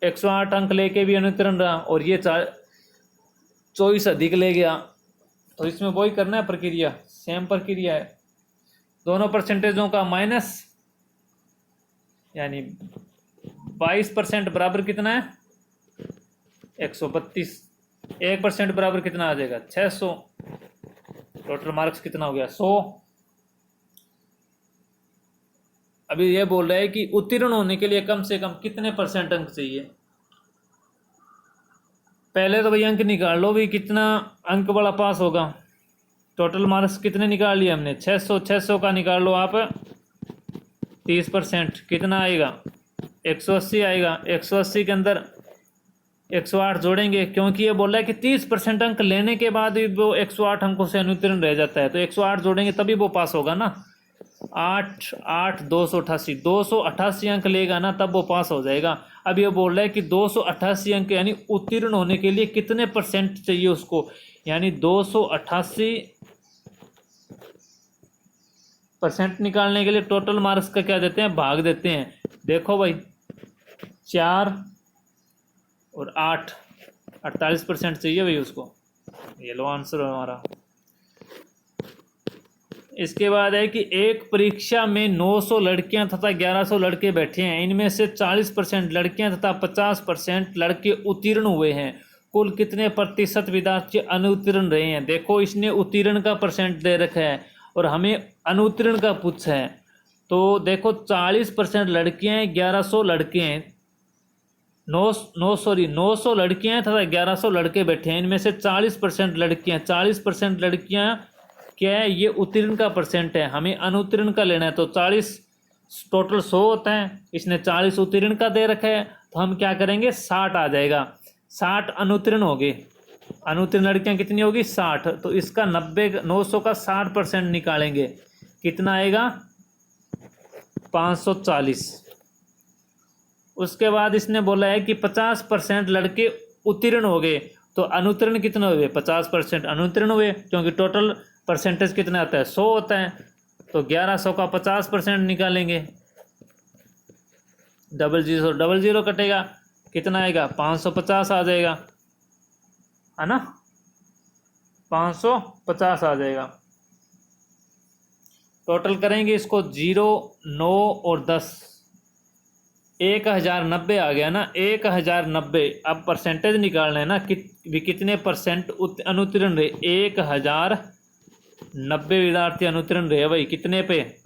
108 अंक लेके भी अनुत्तीर्ण रहा और ये 24 अधिक ले गया, तो इसमें वही करना है प्रक्रिया, सेम प्रक्रिया है। दोनों परसेंटेजों का माइनस, यानी 22% बराबर कितना है? 132। 1% बराबर कितना आ जाएगा? 600। टोटल मार्क्स कितना हो गया? 100। अभी ये बोल रहा है कि उत्तीर्ण होने के लिए कम से कम कितने % अंक चाहिए। पहले तो भाई अंक निकाल लो भी, कितना अंक वाला पास होगा। टोटल मार्क्स कितने निकाल लिए हमने? 600। 600 का निकाल लो आप 30%, कितना आएगा? 180 आएगा। 180 के अंदर 108 जोड़ेंगे, क्योंकि ये बोल रहा है कि 30% अंक लेने के बाद भी वो 108 अंकों से अनुत्तीर्ण रह जाता है, तो 108 जोड़ेंगे तभी वो पास होगा ना। 8 8 288, 288 अंक लेगा ना तब वो पास हो जाएगा। अब ये बोल रहा है कि 288 अंक यानी उत्तीर्ण होने के लिए कितने % चाहिए उसको, यानी 288% निकालने के लिए टोटल मार्क्स का क्या देते हैं? भाग देते हैं। देखो भाई 4 और 8, 48% चाहिए भाई उसको। ये लो आंसर हमारा। इसके बाद है कि एक परीक्षा में 900 लड़कियां तथा 1100 लड़के बैठे हैं। इनमें से 40% लड़कियां तथा 50% लड़के उत्तीर्ण हुए हैं। कुल कितने % विद्यार्थी अनुत्तीर्ण रहे हैं? देखो इसने उत्तीर्ण का % दे रखा है और हमें अनुत्तीर्ण का पूछा है। तो देखो 40% लड़कियां हैं, 1100 लड़के हैं, 900 लड़कियां हैं तथा 1100 लड़के बैठे हैं। इनमें से 40% लड़कियां, 40% लड़कियां क्या है? ये उत्तीर्ण का % है, हमें अनुत्तीर्ण का लेना है। तो 40 टोटल 100 होता है, इसने 40 उत्तीर्ण का दे रखा है, तो हम क्या करेंगे? 60 आ जाएगा। 60 अनुत्तीर्ण हो गए। अनुत्तीर्ण लड़कियां कितनी होगी? 60। तो इसका 900 का 60% निकालेंगे, कितना आएगा? 540। उसके बाद इसने बोला है कि 50% लड़के उत्तीर्ण हो गए, तो अनुत्तीर्ण कितने हुए? 50% अनुत्तीर्ण हुए, क्योंकि टोटल % कितना आता है? 100 होता है। तो 1100 का 50% निकालेंगे, 00 कटेगा, कितना आएगा? 550 आ जाएगा, है ना? 550 आ जाएगा। टोटल करेंगे इसको 0, 9 और 10, 1090 आ गया ना। 1090। अब % निकालना है ना, कितने % अनुत्तीर्ण रहे? 1090 विद्यार्थी अनुत्तीर्ण रहे भाई। कितने पे?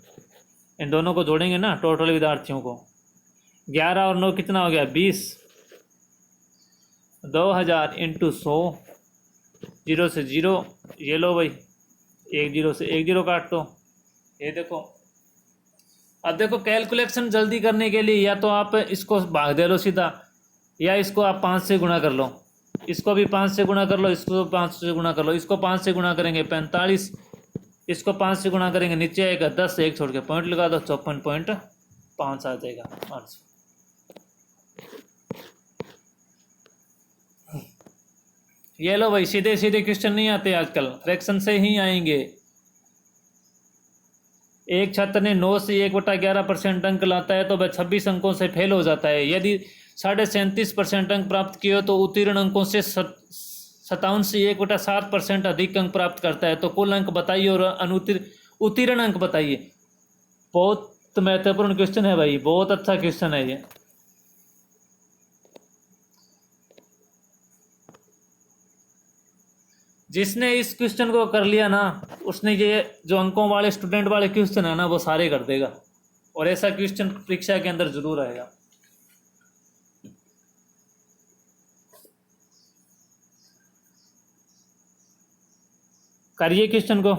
इन दोनों को जोड़ेंगे ना, टोटल विद्यार्थियों को। 11 और 9 कितना हो गया? 20। 2000 इंटू 100, 0 से 0, ये लो भाई, 1 0 से 1 0 काट दो। ये देखो, अब देखो कैलकुलेशन जल्दी करने के लिए या तो आप इसको भाग दे लो सीधा, या इसको आप 5 से गुणा कर लो। इसको भी 5 से गुणा कर लो, इसको 5 से गुणा कर लो। इसको 5 से गुणा करेंगे 45, इसको 5 से गुणा करेंगे नीचे आएगा 10, एक छोड़ के पॉइंट लगा दो, 54.5 आ जाएगा आंसर। ये लो भाई, सीधे सीधे क्वेश्चन नहीं आते आजकल, फ्रैक्शन से ही आएंगे। एक छात्र ने 9 से 1/11% अंक लाता है तो वह 26 अंकों से फेल हो जाता है। यदि 37.5% अंक प्राप्त किए तो उत्तीर्ण अंकों से 57 से 1/7% अधिक अंक प्राप्त करता है। तो कुल अंक बताइए और उत्तीर्ण अंक बताइए। बहुत महत्वपूर्ण क्वेश्चन है भाई, बहुत अच्छा क्वेश्चन है ये। जिसने इस क्वेश्चन को कर लिया ना, उसने ये जो अंकों वाले स्टूडेंट वाले क्वेश्चन है ना, वो सारे कर देगा। और ऐसा क्वेश्चन परीक्षा के अंदर जरूर आएगा। करिए क्वेश्चन को।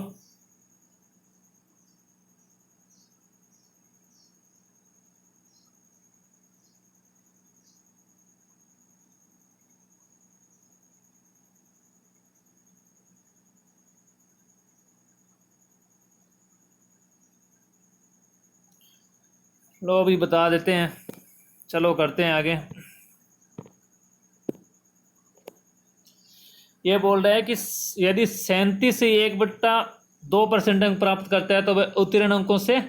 लो अभी बता देते हैं, चलो करते हैं आगे। ये बोल रहा है कि यदि 37 से 1/2% अंक प्राप्त करता है तो वह उत्तीर्ण अंकों से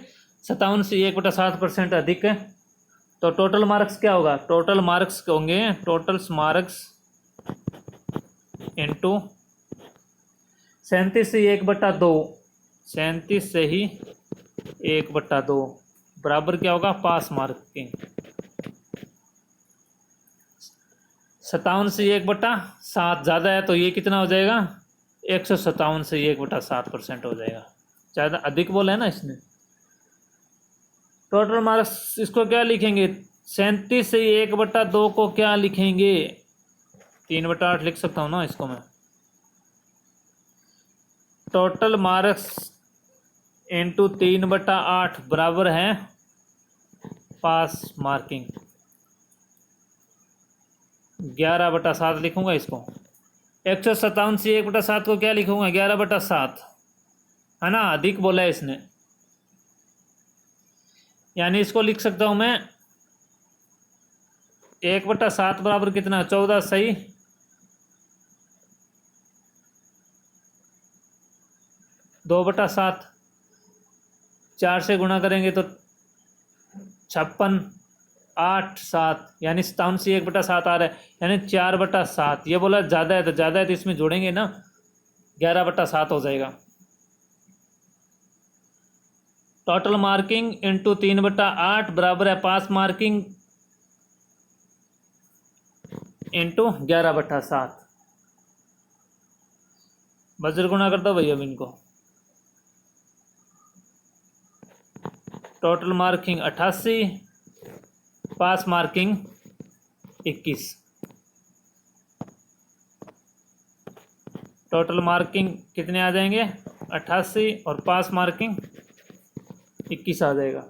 57 से 1/7% अधिक है। तो टोटल मार्क्स क्या होगा? टोटल मार्क्स होंगे टोटल मार्क्स इंटू 37 से 1/2, 37 से ही 1/2 बराबर क्या होगा? पास मार्किंग। 57 से 1/7 ज़्यादा है तो ये कितना हो जाएगा? 157 से 1/7% हो जाएगा। ज़्यादा अधिक बोला है ना इसने। टोटल मार्क्स इसको क्या लिखेंगे? 37 से 1/2 को क्या लिखेंगे? 3/8 लिख सकता हूँ ना इसको मैं। टोटल मार्क्स इंटू 3/8 बराबर है पास मार्किंग। 11/7 लिखूंगा इसको। 157 से 1/7 को क्या लिखूंगा? 11/7, है ना। अधिक बोला है इसने, यानी इसको लिख सकता हूं मैं 1/7 बराबर कितना? 14 सही 2/7। 4 से गुणा करेंगे तो 56, 8, 7, यानी 57 से 1/7 आ रहा है, यानी 4/7। ये बोला ज़्यादा है तो इसमें जोड़ेंगे ना, 11/7 हो जाएगा। टोटल मार्किंग इंटू 3/8 बराबर है पास मार्किंग इंटू 11/7। बजर गुणा करता हूँ भैया अब इनको। टोटल मार्किंग 88, पास मार्किंग 21। टोटल मार्किंग कितने आ जाएंगे? 88 और पास मार्किंग 21 आ जाएगा,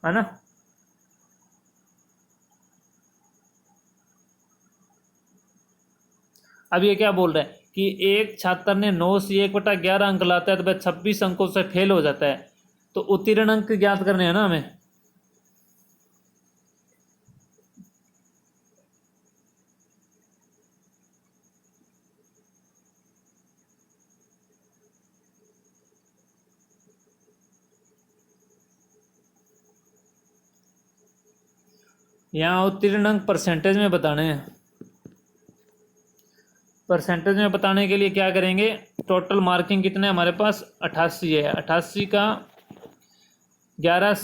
है ना। अब ये क्या बोल रहा है कि एक छात्र ने 9 से 1/11 अंक लाता है तो वह 26 अंकों से फेल हो जाता है, तो उत्तीर्ण अंक ज्ञात करने हैं ना हमें। यहाँ उत्तीर्ण अंक परसेंटेज में बताने हैं। परसेंटेज में बताने के लिए क्या करेंगे? टोटल मार्किंग कितने हमारे पास? 88 है। 88 का 11,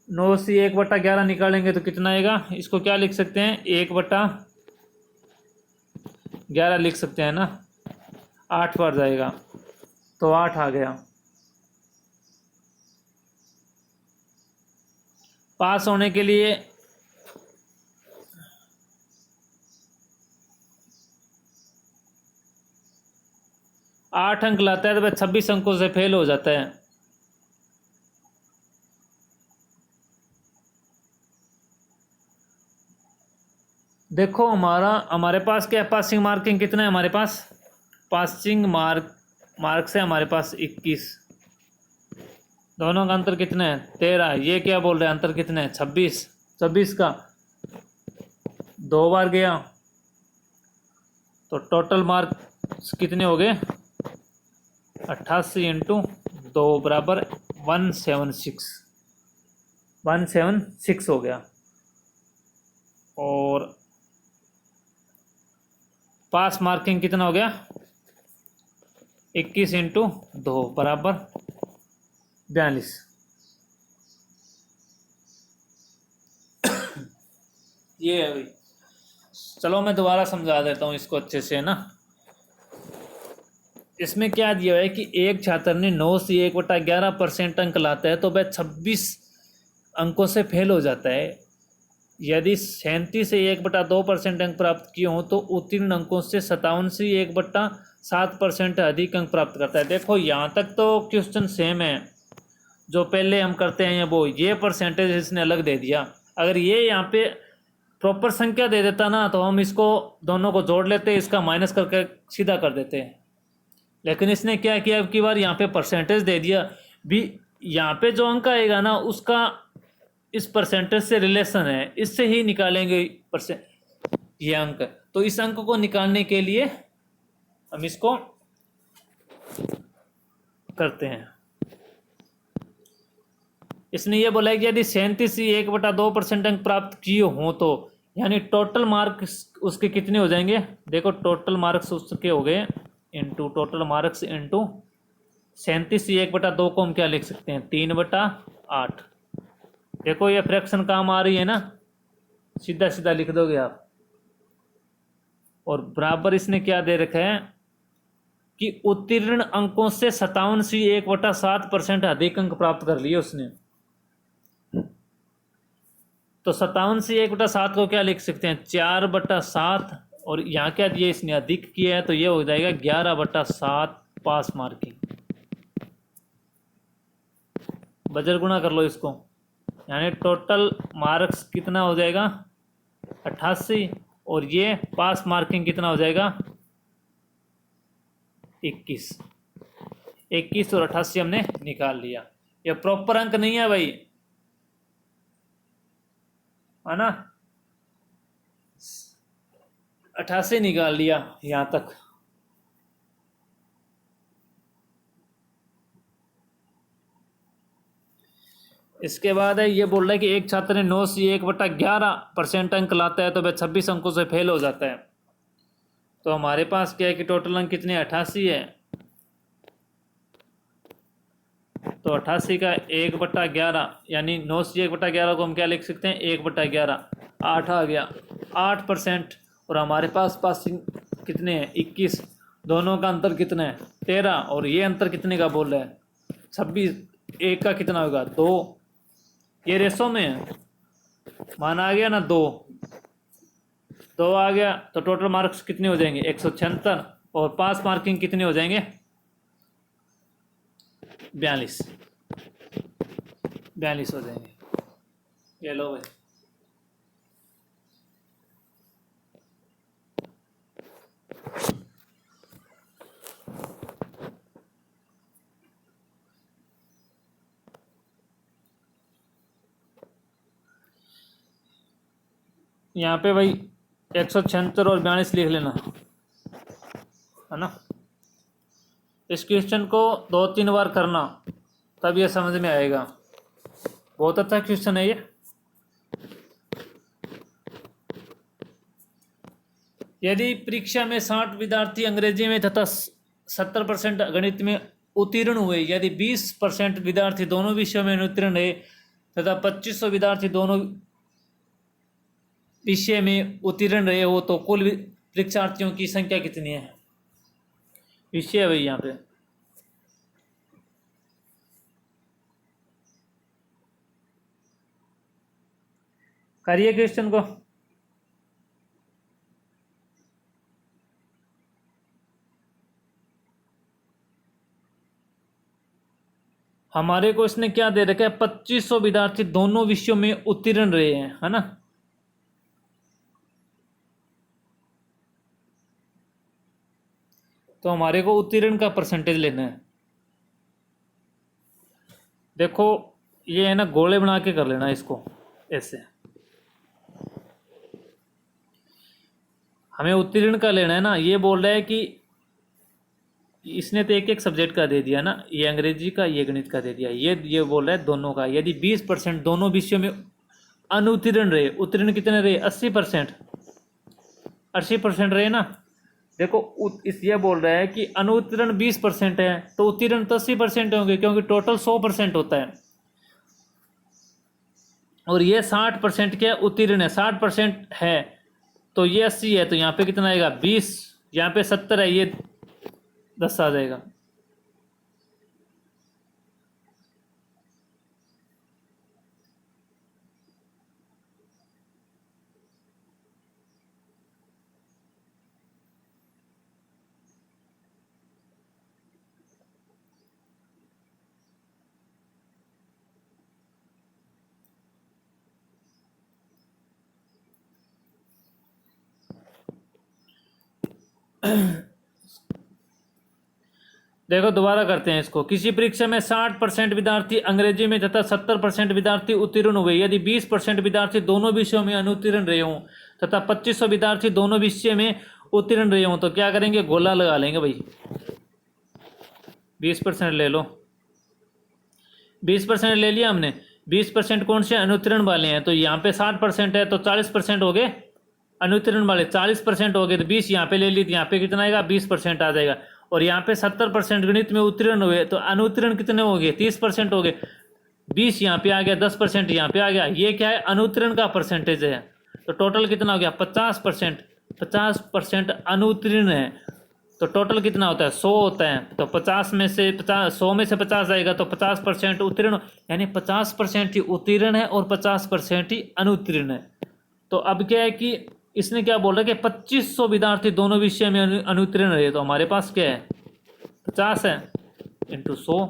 9 से 1/11 निकालेंगे तो कितना आएगा? इसको क्या लिख सकते हैं? 1/11 लिख सकते हैं ना। 8 बार जाएगा तो 8 आ गया। पास होने के लिए 8 अंक लाता है तो वह 26 अंकों से फेल हो जाता है। देखो हमारे पास क्या है? पासिंग मार्किंग कितना है हमारे पास? पासिंग मार्क्स है हमारे पास 21। दोनों का अंतर कितना है? 13। ये क्या बोल रहे हैं? अंतर कितना है? 26। 26 का 2 बार गया तो टोटल मार्क्स कितने हो गए? 88 इंटू 2 बराबर 176 हो गया। और पास मार्किंग कितना हो गया? 21 इंटू 2 बराबर 42। ये है भाई। चलो मैं दोबारा समझा देता हूँ इसको अच्छे से, ना। इसमें क्या दिया है कि एक छात्र ने 9 से 1/11% अंक लाता है तो वह 26 अंकों से फेल हो जाता है। यदि 37 से 1/2% अंक प्राप्त किए हों तो उत्तीर्ण अंकों से 57 से 1/7% अधिक अंक प्राप्त करता है। देखो यहाँ तक तो क्वेश्चन सेम है, जो पहले हम करते हैं वो। ये परसेंटेज इसने अलग दे दिया। अगर ये यहाँ पे प्रॉपर संख्या दे देता ना तो हम इसको दोनों को जोड़ लेते, इसका माइनस करके सीधा कर देते। लेकिन इसने क्या किया, अब की बार यहाँ पे परसेंटेज दे दिया भी। यहाँ पे जो अंक आएगा ना उसका इस परसेंटेज से रिलेशन है, इससे ही निकालेंगे परसेंट ये अंक। तो इस अंक को निकालने के लिए हम इसको करते हैं। इसने ये बोला है कि यदि 37.2% अंक प्राप्त किए हों तो यानी टोटल मार्क्स उसके कितने हो जाएंगे। देखो टोटल मार्क्स उसके हो गए इंटू टोटल मार्क्स इंटू 37/2 को हम क्या लिख सकते हैं 3/8। देखो ये फ्रैक्शन काम आ रही है ना, सीधा सीधा लिख दोगे आप। और बराबर इसने क्या दे रखा है कि उत्तीर्ण अंकों से 57.1/7% अधिक अंक प्राप्त कर लिए उसने। तो 57.1/7 को क्या लिख सकते हैं 4/7, और यहाँ क्या दिए इसने अधिक किया है तो ये हो जाएगा 11/7 पास मार्किंग। बजर गुणा कर लो इसको, यानी टोटल मार्क्स कितना हो जाएगा 88, और ये पास मार्किंग कितना हो जाएगा 21। 21 और 88 हमने निकाल लिया। ये प्रॉपर अंक नहीं है भाई, है ना। 88 निकाल लिया यहां तक। इसके बाद है ये बोल रहा है कि एक छात्र ने 9 से 1/11% अंक लाता है तो वह 26 अंकों से फेल हो जाता है। तो हमारे पास क्या है कि टोटल अंक कितने 88 है, तो 88 का 1/11 यानी 9 से 1/11 को हम क्या लिख सकते हैं 1/11, 8 आ गया 8%। और हमारे पास पासिंग कितने हैं 21, दोनों का अंतर कितना है 13, और ये अंतर कितने का बोल रहा है 26, एक का कितना होगा 2, ये रेशो में है, मान आ गया ना 2 आ गया। तो टोटल मार्क्स कितने हो जाएंगे 176, और पास मार्किंग कितने हो जाएंगे 42 हो जाएंगे। ये लो भाई, यहाँ पे भाई 176 और 42 लिख लेना, है ना। इस क्वेश्चन को 2-3 बार करना तब ये समझ में आएगा। बहुत अच्छा क्वेश्चन है ये। यदि परीक्षा में 60 विद्यार्थी अंग्रेजी में तथा 70% गणित में उत्तीर्ण हुए, यदि 20% विद्यार्थी दोनों विषयों में अनुत्तीर्ण रहे तथा 2500 विद्यार्थी दोनों विषय में उत्तीर्ण रहे हो तो कुल परीक्षार्थियों की संख्या कितनी है। विषय है भाई यहाँ पे। करिए क्वेश्चन को। हमारे को इसने क्या दे रखा है 2500 विद्यार्थी दोनों विषयों में उत्तीर्ण रहे हैं, है ना। तो हमारे को उत्तीर्ण का परसेंटेज लेना है। देखो ये है ना गोले बना के कर लेना इसको ऐसे। हमें उत्तीर्ण का लेना है ना, ये बोल रहा है कि इसने तो एक एक सब्जेक्ट का दे दिया ना, ये अंग्रेजी का ये गणित का दे दिया, ये बोल रहा है दोनों का। यदि 20% दोनों विषयों में अनुत्तीर्ण रहे, उत्तीर्ण कितने रहे 80%, 80% रहे ना। देखो इस ये बोल रहा है कि अनुत्तीर्ण 20% है तो उत्तीर्ण तो 80% होंगे क्योंकि टोटल 100% होता है। और ये 60% क्या उत्तीर्ण है, 60% है तो ये 80 है, तो यहाँ पे कितना आएगा 20, यहाँ पे 70 है, ये 10 आ जाएगा। देखो दोबारा करते हैं इसको। किसी परीक्षा में 60% विद्यार्थी अंग्रेजी में तथा 70% विद्यार्थी उत्तीर्ण हुए यदि 20% विद्यार्थी दोनों विषयों में अनुत्तीर्ण रहे हों तथा 2500 विद्यार्थी दोनों विषय में उत्तीर्ण रहे हों तो क्या करेंगे, गोला लगा लेंगे भाई। 20% ले लो, 20% ले लिया हमने। 20% कौन से अनुत्तीर्ण वाले हैं, तो यहाँ पे 60% है तो 40% हो गए अनुत्तीर्ण वाले, 40% हो गए तो 20 यहाँ पे ले ली तो यहाँ पे कितना आएगा, 20% आ जाएगा। और यहाँ पे 70% गणित में उत्तीर्ण हुए तो अनुत्तीर्ण कितने हो गए, 30% हो गए। 20 यहाँ पे आ गया, 10% यहाँ पे आ गया। ये क्या है, अनुत्तीर्ण का परसेंटेज है। तो टोटल कितना हो गया, 50%। 50% अनुत्तीर्ण है तो टोटल कितना होता है, 100 होता है। तो 50 में से 50, 100 में से 50 आएगा तो 50% उत्तीर्ण, यानी 50% ही उत्तीर्ण है और 50% ही अनुत्तीर्ण है। तो अब क्या है कि इसने क्या बोल रहा है कि 2500 विद्यार्थी दोनों विषय में अनुत्तीर्ण रहे, तो हमारे पास क्या है, 50 है इंटू 100,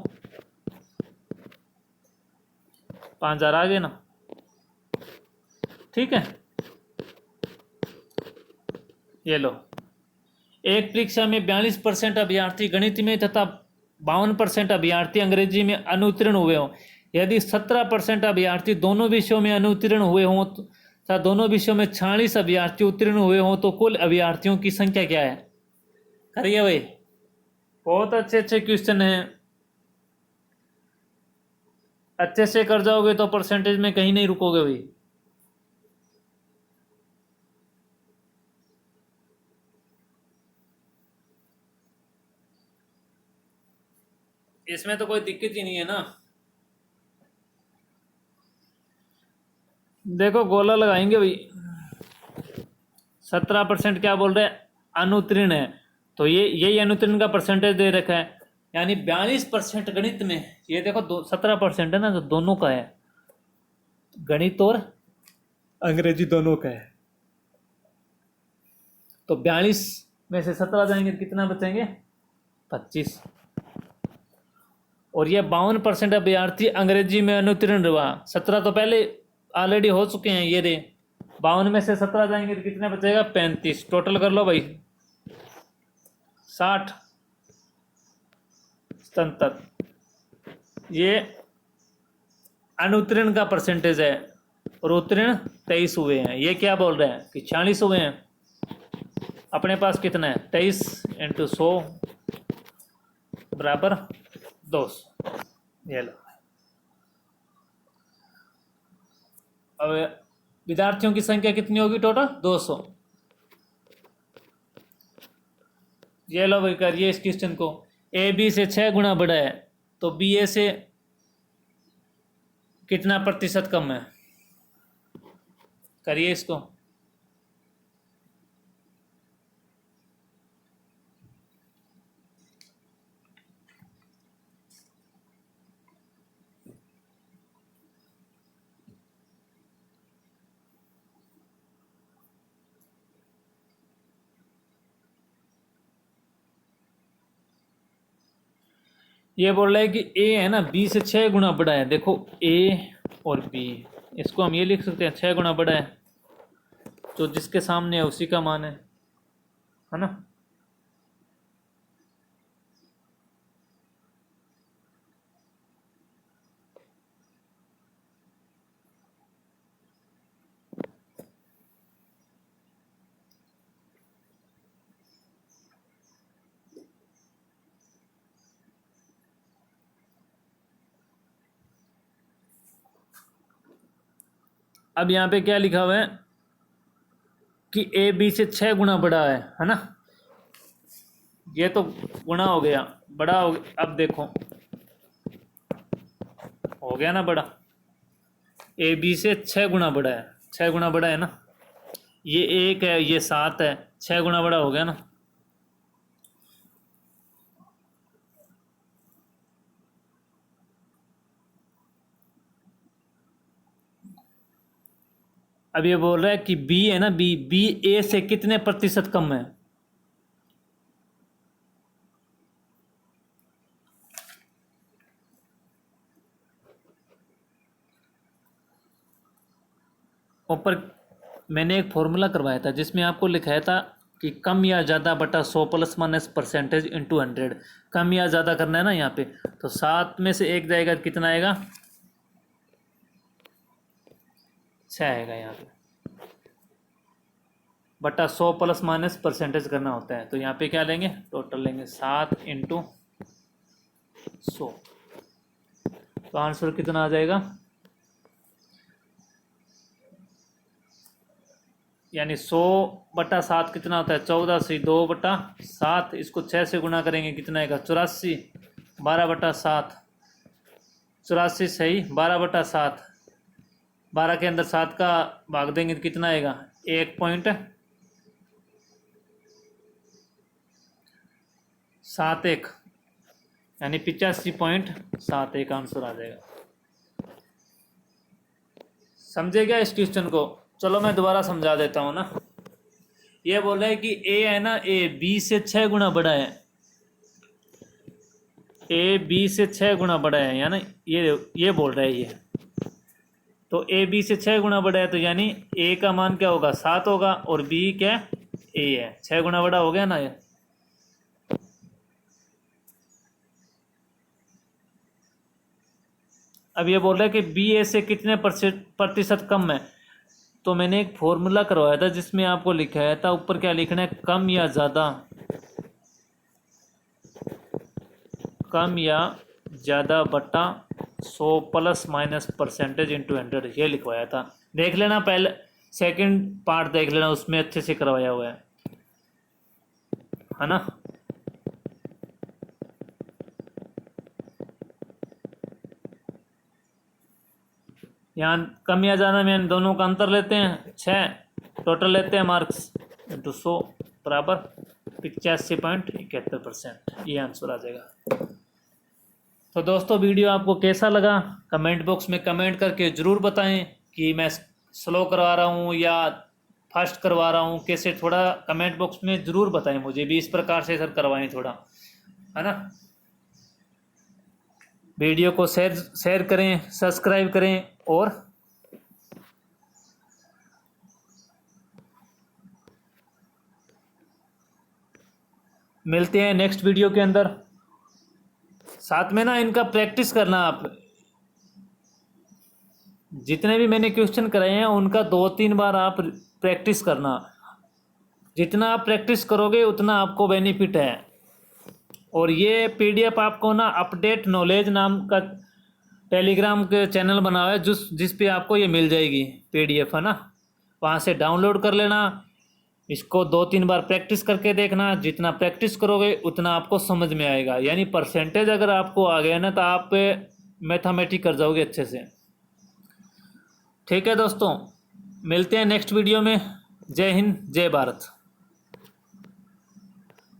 5000 आ गए ना, ठीक है। ये लो, एक परीक्षा में 42% अभ्यर्थी गणित में तथा 52% अभ्यर्थी अंग्रेजी में अनुत्तीर्ण हुए हों यदि 17% अभ्यर्थी दोनों विषयों में अनुत्तीर्ण हुए हों तथा दोनों विषयों में 46 अभ्यर्थी उत्तीर्ण हुए हों तो कुल अभ्यर्थियों की संख्या क्या है। करिए भाई, बहुत अच्छे अच्छे क्वेश्चन हैं, अच्छे से कर जाओगे तो परसेंटेज में कहीं नहीं रुकोगे भाई। इसमें तो कोई दिक्कत ही नहीं है ना। देखो गोला लगाएंगे भाई। 17% क्या बोल रहे हैं, अनुत्तीर्ण है, तो ये यही अनुत्तीर्ण का परसेंटेज दे रखा है, यानी 42% गणित में। ये देखो 17% है ना, तो दोनों का है, गणित और अंग्रेजी दोनों का है। तो 42 में से 17 जाएंगे तो कितना बचेंगे, 25। और ये 52% अभ्यर्थी अंग्रेजी में अनुत्तीर्ण हुआ, 17 तो पहले ऑलरेडी हो चुके हैं। ये रे 52 में से 17 जाएंगे तो कितना बचेगा, 35। टोटल कर लो भाई, 60, 77। ये अनुत्तीर्ण का परसेंटेज है और उत्तीर्ण 23 हुए हैं। ये क्या बोल रहे हैं कि 46 हुए हैं। अपने पास कितना है, 23 इंटू 100 बराबर 200। ये लो, अब विद्यार्थियों की संख्या कितनी होगी टोटल, 200। ये लो भाई, करिए इस क्वेश्चन को। ए बी से 6 गुना बड़ा है तो बी ए से कितना प्रतिशत कम है, करिए इसको। ये बोल रहा है कि ए है ना बी से 6 गुना बड़ा है। देखो ए और बी, इसको हम ये लिख सकते हैं 6 गुना बड़ा है, तो जिसके सामने है उसी का मान है ना। अब यहाँ पे क्या लिखा हुआ है कि ए बी से 6 गुना बड़ा है ना। ये तो गुना हो गया, बड़ा हो गया। अब देखो हो गया ना बड़ा, ए बी से 6 गुना बड़ा है, 6 गुना बड़ा है ना। ये 1 है, ये 7 है, 6 गुना बड़ा हो गया ना। अब ये बोल रहा है कि बी है ना, बी बी ए से कितने प्रतिशत कम है। ऊपर मैंने एक फॉर्मूला करवाया था जिसमें आपको लिखाया था कि कम या ज़्यादा बटा 100 प्लस माइनस परसेंटेज इंटू 100, कम या ज़्यादा करना है ना यहाँ पे, तो 7 में से 1 जाएगा, कितना आएगा, 6 आएगा यहाँ पे, बटा 100 प्लस माइनस परसेंटेज करना होता है। तो यहाँ पे क्या लेंगे, टोटल लेंगे 7 इंटू 100, तो आंसर कितना आ जाएगा, यानी 100/7 कितना होता है, 14 से 2/7, इसको 6 से गुना करेंगे कितना आएगा, 84, 12/7, 84 सही, 12/7, 12 के अंदर 7 का भाग देंगे तो कितना आएगा, 1.71, यानी 85.71 आंसर आ जाएगा। समझे क्या इस क्वेश्चन को? चलो मैं दोबारा समझा देता हूँ ना। ये बोल रहा है कि ए है ना, ए बी से 6 गुना बड़ा है, ए बी से 6 गुना बड़ा है, यानी ये बोल रहा है ये, तो ए बी से 6 गुना बड़ा है, तो यानी ए का मान क्या होगा, 7 होगा, और बी क्या, ए है, 6 गुना बड़ा हो गया ना ये। अब ये बोल रहा है कि बी ए से कितने प्रतिशत कम है, तो मैंने एक फॉर्मूला करवाया था जिसमें आपको लिखाया था ऊपर क्या लिखना है, कम या ज़्यादा, कम या ज़्यादा बटा 100 प्लस माइनस परसेंटेज इंटू 100, ये लिखवाया था। देख लेना, पहले सेकंड पार्ट देख लेना, उसमें अच्छे से करवाया हुआ है ना। यहाँ कम या ज़्यादा में दोनों का अंतर लेते हैं 6, टोटल लेते हैं मार्क्स इंटू 100 बराबर 85.71%, ये आंसर आ जाएगा। तो दोस्तों वीडियो आपको कैसा लगा, कमेंट बॉक्स में कमेंट करके ज़रूर बताएं कि मैं स्लो करवा रहा हूँ या फास्ट करवा रहा हूँ, कैसे, थोड़ा कमेंट बॉक्स में ज़रूर बताएं मुझे भी, इस प्रकार से सर करवाएं थोड़ा, है ना। वीडियो को शेयर करें, सब्सक्राइब करें, और मिलते हैं नेक्स्ट वीडियो के अंदर। साथ में ना इनका प्रैक्टिस करना, आप जितने भी मैंने क्वेश्चन कराए हैं उनका 2-3 बार आप प्रैक्टिस करना, जितना आप प्रैक्टिस करोगे उतना आपको बेनिफिट है। और ये पीडीएफ आपको ना अपडेट नॉलेज नाम का टेलीग्राम के चैनल बना हुआ है, जिस पे आपको ये मिल जाएगी पीडीएफ, है ना, वहाँ से डाउनलोड कर लेना। इसको 2-3 बार प्रैक्टिस करके देखना, जितना प्रैक्टिस करोगे उतना आपको समझ में आएगा, यानी परसेंटेज अगर आपको आ गया ना तो आप मैथमेटिक्स कर जाओगे अच्छे से। ठीक है दोस्तों, मिलते हैं नेक्स्ट वीडियो में। जय हिंद, जय भारत।